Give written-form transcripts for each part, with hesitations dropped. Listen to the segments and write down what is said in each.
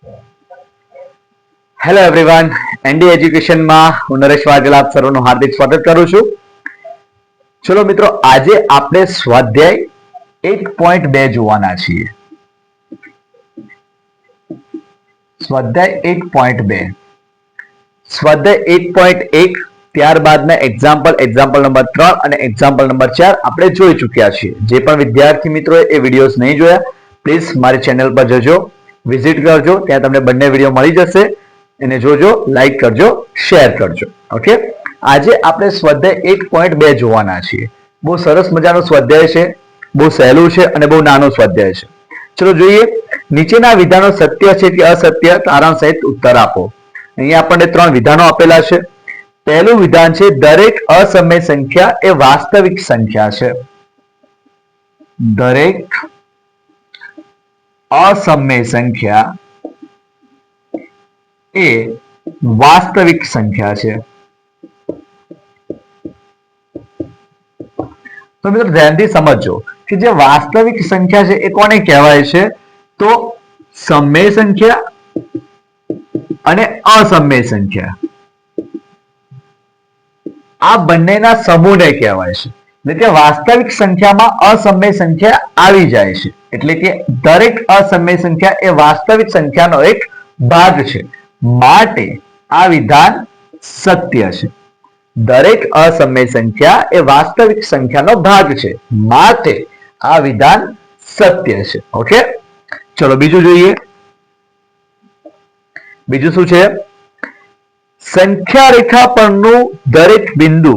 Hello everyone, ND એજ્યુકેશનમાં હું નરેશ વાઘેલા આપ સર્વનું હાર્દિક સ્વાગત કરું છું. ચલો મિત્રો, આજે આપણે સ્વાધ્યાય 1.2 જોવાના છીએ. સ્વાધ્યાય 1.2, સ્વાધ્યાય 1.1 ત્યારબાદના એક્ઝામ્પલ નંબર 3 અને એક્ઝામ્પલ નંબર 4 આપણે જોઈ ચૂક્યા છીએ. જે પણ વિદ્યાર્થી મિત્રોએ એ વિડીયોઝ નહીં જોયા, પ્લીઝ મારી ચેનલ પર જજો, વિઝિટ કરજો, ત્યાં તમને બંને વિડીયો મળી જશે. એને જોજો, લાઈક કરજો, શેર કરજો. ઓકે, આજે આપણે સ્વાધ્યાય 1.2 જોવાના છીએ. બહુ સરસ મજાનો સ્વાધ્યાય છે, બહુ સહેલું છે અને બહુ નાનો સ્વાધ્યાય છે. ચલો જોઈએ. નીચેના વિધાનો સત્ય છે કે અસત્ય, સારાંશ સહિત ઉત્તર આપો. અહીંયા આપણને 3 વિધાનો આપેલા છે. પહેલું વિધાન છે, દરેક અસમય સંખ્યા એ વાસ્તવિક સંખ્યા છે. દરેક અસમય સંખ્યા એ વાસ્તવિક સંખ્યા છે. તો મિત્રો ધ્યાનથી સમજો કે જે વાસ્તવિક સંખ્યા છે એ કોને કહેવાય છે? તો સમય સંખ્યા અને અસમય સંખ્યા, આ બંનેના સમૂહને કહેવાય છે. એટલે કે વાસ્તવિક સંખ્યામાં અસમય સંખ્યા આવી જાય છે. એટલે કે દરેક અસમય સંખ્યા એ વાસ્તવિક સંખ્યાનો એક ભાગ છે. માટે આ વિધાન સત્ય છે. દરેક અસમય સંખ્યા એ વાસ્તવિક સંખ્યાનો ભાગ છે, માટે આ વિધાન સત્ય છે. ઓકે, ચલો બીજું જોઈએ. બીજું શું છે? સંખ્યા રેખા પરનું દરેક બિંદુ,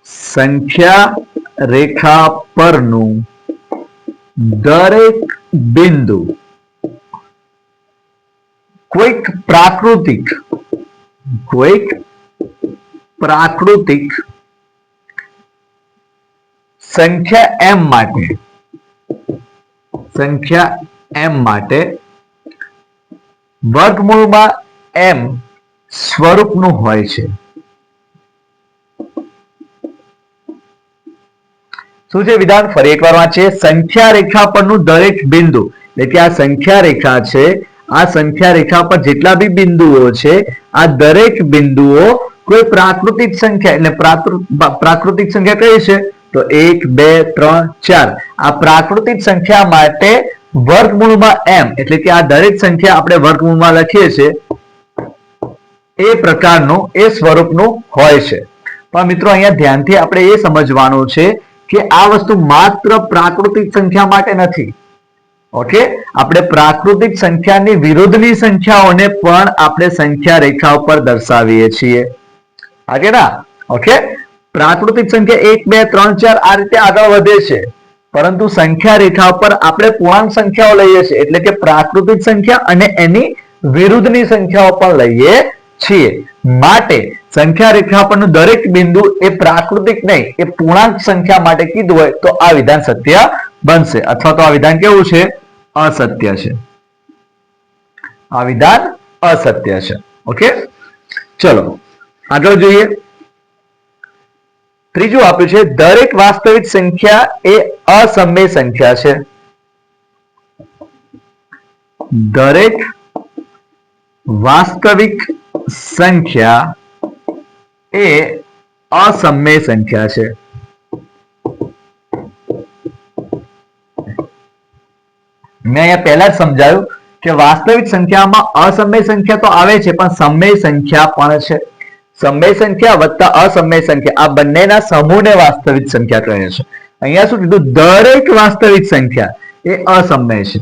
સંખ્યા રેખા પરનું દરેક બિંદુ કોઈક પ્રાકૃતિક સંખ્યા m માટે વર્ગમૂળમાં m સ્વરૂપનું હોય છે. શું છે વિધાન? ફરી એકવાર વાંચીએ. સંખ્યા રેખા પરનું દરેક બિંદુ, એટલે કે આ સંખ્યા રેખા છે, આ સંખ્યા રેખા પર જેટલા બી બિંદુઓ છે, આ દરેક બિંદુઓ કોઈ પ્રાકૃતિક સંખ્યા, એટલે પ્રાકૃતિક સંખ્યા કઈ છે? તો 1, 2, 3, 4. આ પ્રાકૃતિક સંખ્યા માટે વર્ગમૂળમાં m, એટલે કે આ દરેક સંખ્યા આપણે વર્ગમૂળમાં લખીએ છીએ એ પ્રકારનું, એ સ્વરૂપનું હોય છે. પણ મિત્રો અહીંયા ધ્યાનથી આપણે એ સમજવાનું છે કે આ વસ્તુ માત્ર પ્રાકૃતિક સંખ્યા માટે નથી. ઓકે, આપણે પ્રાકૃતિક સંખ્યાની વિરુદ્ધની સંખ્યાઓને પણ આપણે સંખ્યા રેખા ઉપર દર્શાવીએ છીએ. આગે ના? ઓકે, પ્રાકૃતિક સંખ્યા 1, 2, 3, 4 આ રીતે આગળ વધે છે, પરંતુ સંખ્યા રેખા ઉપર આપણે પૂર્ણાંક સંખ્યાઓ લઈએ છીએ, એટલે કે પ્રાકૃતિક સંખ્યા અને એની વિરુદ્ધની સંખ્યાઓ પણ લઈએ છીએ. માટે સંખ્યા રેખા પરનું દરેક બિંદુ એ પ્રાકૃતિક નહીં, એ પૂર્ણાંક સંખ્યા માટે કીધું હોય તો આ વિધાન સત્ય બનશે, અથવા તો આ વિધાન કેવું છે? અસત્ય છે. આ વિધાન અસત્ય છે. ઓકે, ચલો આગળ જોઈએ. ત્રીજું આપ્યું છે, દરેક વાસ્તવિક સંખ્યા એ અસમય સંખ્યા છે. દરેક વાસ્તવિક સંખ્યા એ અસમય સંખ્યા છે. મેં અહીંયા પહેલા જ સમજાવ્યું કે વાસ્તવિક સંખ્યામાં અસમય સંખ્યા તો આવે છે, પણ સમય સંખ્યા પણ છે. સમય સંખ્યા વત્તા અસમય સંખ્યા, આ બંનેના સમૂહને વાસ્તવિક સંખ્યા કહે છે. અહીંયા શું કીધું? દરેક વાસ્તવિક સંખ્યા એ અસમય છે.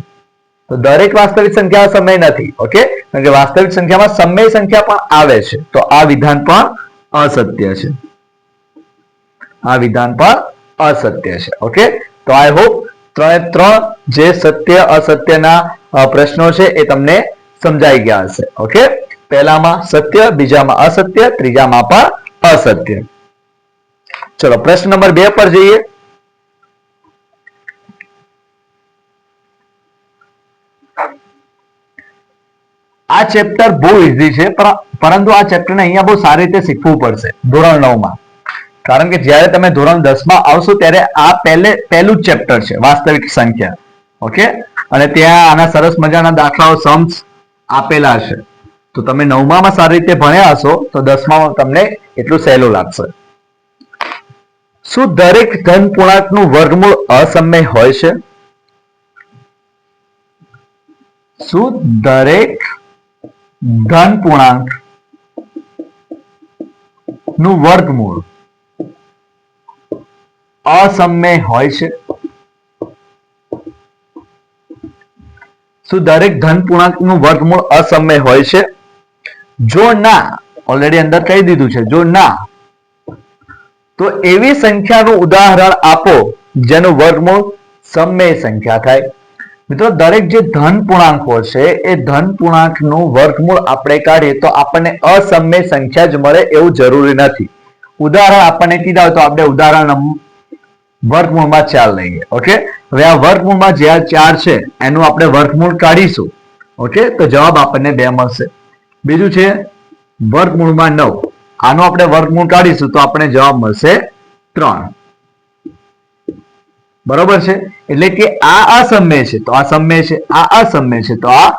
તો દરેક વાસ્તવિક સંખ્યા અસમય નથી. ઓકે, કારણ કે વાસ્તવિક સંખ્યામાં સમય સંખ્યા પણ આવે છે. તો આ વિધાન પણ અસત્ય છે. આ વિધાન પણ અસત્ય છે. ઓકે, તો આઈ હોપ ત્રણ જે સત્ય અસત્યના પ્રશ્નો છે એ તમને સમજાઈ ગયા હશે. ઓકે, પહેલામાં સત્ય, બીજામાં અસત્ય, ત્રીજામાં પણ અસત્ય. ચલો પ્રશ્ન નંબર 2 પર જઈએ. આ ચેપ્ટર બહુ ઈઝી છે, પરંતુ આ ચેપ્ટરને અહીંયા બહુ સારી રીતે શીખવું પડશે ધોરણ 9 માં. કારણ કે જ્યારે તમે ધોરણ 10 માં આવશો ત્યારે આ પહેલું જ ચેપ્ટર છે, વાસ્તવિક સંખ્યા. ઓકે, અને ત્યાં આના સરસ મજાના દાખલાઓ સમ્સ આપેલા છે. તો તમે 9માં સારી રીતે ભણ્યા હશો તો 10માં તમને એટલું સહેલું લાગશે. શું દરેક ધન પૂર્ણાંકનું વર્ગમૂળ અસમય હોય છે? શું દરેક ધન પૂર્ણાંક નું વર્ગમૂળ અસમય હોય છે? શું દરેક ધન પૂર્ણાંક નું વર્ગમૂળ અસમય હોય છે? જો ના, ઓલરેડી અંદર કહી દીધું છે, જો ના તો એવી સંખ્યાનું ઉદાહરણ આપો જેનું વર્ગમૂળ સમય સંખ્યા થાય. મિત્રો, દરેક જે ધન પૂર્ણાંકો છે એ ધન પૂર્ણાંકનું વર્ગમૂળ આપણે કાઢીએ તો આપણને અસમય સંખ્યા જ મળે એવું જરૂરી નથી. ઉદાહરણ આપણને કીધા હોય તો આપણે ઉદાહરણ વર્ગમૂળમાં 4 લઈએ. ઓકે, હવે આ વર્ગમૂળમાં જે આ 4 છે એનું આપણે વર્ગમૂળ કાઢીશું. ઓકે, તો જવાબ આપણને 2 મળશે. બીજું છે વર્ગમૂળમાં 9, આનો આપણે વર્ગમૂળ કાઢીશું તો આપણે જવાબ મળશે 3. બરોબર છે, એટલે કે આ અસમય છે તો આ સમય છે, આ અસમય છે તો આ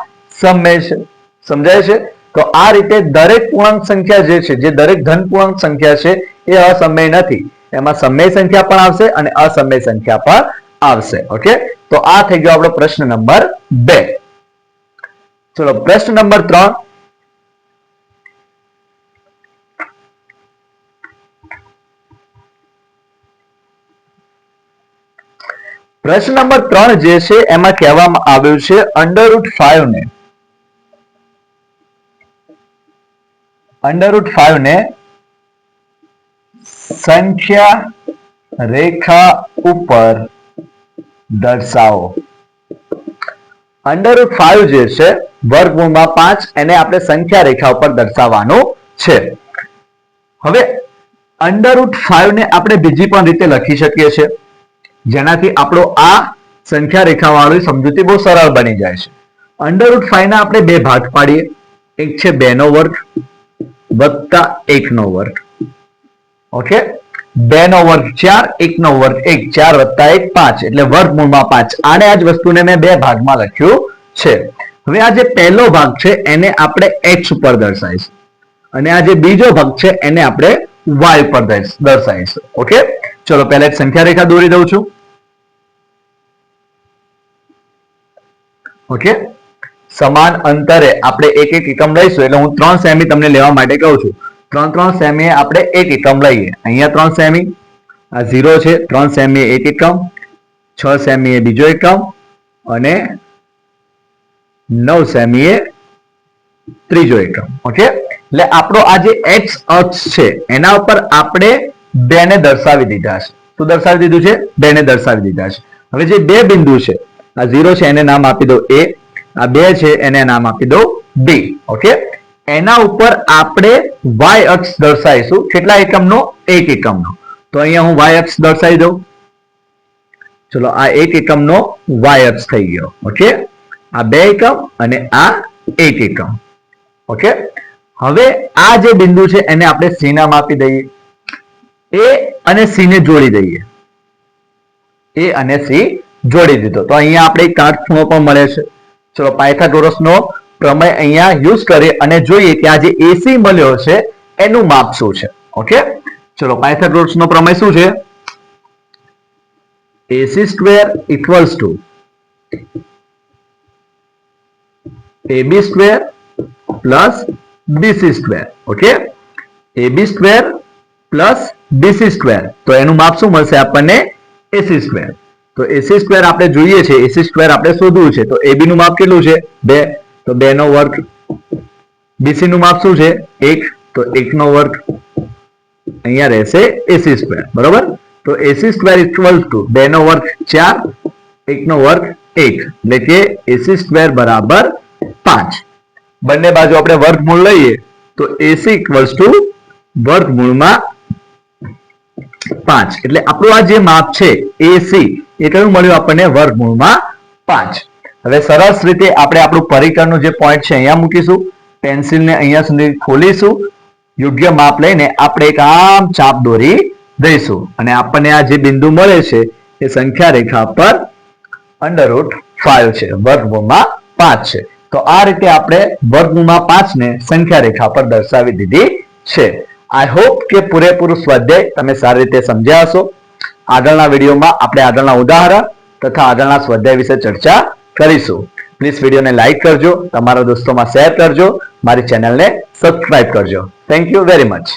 સમય છે. સમજાય છે? તો આ રીતે દરેક પૂર્ણાંક સંખ્યા જે છે, જે દરેક ધન પૂર્ણાંક સંખ્યા છે એ અસમય નથી. એમાં સમય સંખ્યા પણ આવશે અને અસમય સંખ્યા પણ આવશે. ઓકે, તો આ થઈ ગયો આપણો પ્રશ્ન નંબર 2. ચલો પ્રશ્ન નંબર 3. પ્રશ્ન નંબર 3 જે છે એમાં કહેવામાં આવ્યું છે √5 ને સંખ્યા રેખા ઉપર દર્શાવો. √5 જે છે વર્ગમૂળમાં 5, એને આપણે સંખ્યા રેખા ઉપર દર્શાવવાનું છે. હવે √5 ને આપણે બીજી પણ રીતે લખી શકીએ છીએ, જેનાથી આપણો આ સંખ્યા રેખા વાળી સમજૂતી બહુ સરળ બની જાય છે. √5 ના આપણે 2 ભાગ પાડીએ. એક છે 2 નો વર્ગ વત્તા 1 નો વર્ગ. ઓકે, 2 નો વર્ગ 4, 1 નો વર્ગ 1, 4 વત્તા 1 5, એટલે વર્ગમૂળમાં 5. આને આ જ વસ્તુને મેં 2 ભાગમાં લખ્યું છે. હવે આ જે પહેલો ભાગ છે એને આપણે x ઉપર દર્શાવીશું અને આ જે બીજો ભાગ છે એને આપણે y પર દર્શાવીશું. ઓકે, ચલો પહેલા એક સંખ્યા રેખા દોરી દઉં છું. ઓકે, સમાન અંતરે આપણે એક એકમ લઈશું, એટલે હું 3 સેમી તમને લેવા માટે કહું છું. 3 સેમી આપણે એક એકમ લઈએ. અહીંયા 3 સેમી, આ 0 છે, 3 સેમી એક એકમ, 6 સેમી એ બીજો એકમ અને 9 સેમી એ ત્રીજો એકમ. ઓકે, એટલે આપણો આ જે x અક્ષ છે એના ઉપર આપણે 2 ને દર્શાવી દીધા છે. શું દર્શાવી દીધું છે? 2 ને દર્શાવી દીધા છે. હવે જે 2 બિંદુ છે, આ 0 છે એને નામ આપી દો a, આ 2 છે એને નામ આપી દો b. ઓકે, એના ઉપર આપણે y અક્ષ દર્શાવીશું. કેટલા એકમનો? 1 એકમનો. તો અહીંયા હું y અક્ષ દર્શાવી દઉં. ચલો, આ 1 એકમનો y અક્ષ થઈ ગયો. ઓકે, આ 2 એકમ અને આ 1 એકમ. ઓકે, હવે આ જે બિંદુ છે એને આપણે c નામ આપી દઈએ. a અને c ને જોડી દઈએ. a અને c જોડી દીધો તો અહીંયા આપણે કાટખૂણો પણ મળે છે. ચલો પાયથાગોરસનો પ્રમેય અહીંયા યુઝ કરીએ અને જોઈએ કે આ જે AC મળ્યો છે એનું માપ શું છે. ઓકે, ચલો પાયથાગોરસનો પ્રમેય શું છે? AC² = AB² + BC². Okay, AB² + BC², તો એનું માપ શું મળશે આપણને? AC². તો AC² આપણે જોઈએ છે, AC² આપણે શોધવું છે, તો AB નું માપ કેટલું છે? 2, તો 2 નો વર્ગ. BC નું માપ શું છે? 1, તો 1 નો વર્ગ. અહીંયા રહેશે AC². બરોબર, તો AC² = 2 નો વર્ગ 4, 1 નો વર્ગ 1, એટલે કે AC² = 5. બંને બાજુ આપણે વર્ગમૂળ લઈએ તો AC = વર્ગમૂળમાં 5, એટલે આપણું આ જે માપ છે AC એ કયું મળ્યું આપણને? વર્ગમૂળમાં 5. હવે સરસ રીતે આપણે આપણું પરિકરનું જે પોઈન્ટ છે અહીંયા મૂકીશું, પેન્સિલને અહીંયા સુધી ખોલીશું, યોગ્ય માપ લઈને આપણે એક આમ ચાપ દોરી દઈશું અને આપણને આ જે બિંદુ મળે છે એ સંખ્યા રેખા પર √5 5 છે, વર્ગમૂળમાં 5 છે. તો આ રીતે આપણે વર્ગમૂળમાં 5 ને સંખ્યા રેખા પર દર્શાવી દીધી છે. આઈ હોપ કે પૂરેપૂરું સ્વાધ્યાય તમે સારી રીતે સમજ્યા હશો. આગળના વિડીયોમાં આપણે આગળના ઉદાહરણ તથા આગળના સ્વાધ્યાય વિશે ચર્ચા કરીશું. પ્લીઝ વિડીયોને લાઈક કરજો, તમારા દોસ્તોમાં શેર કરજો, મારી ચેનલને સબસ્ક્રાઇબ કરજો. Thank you very much.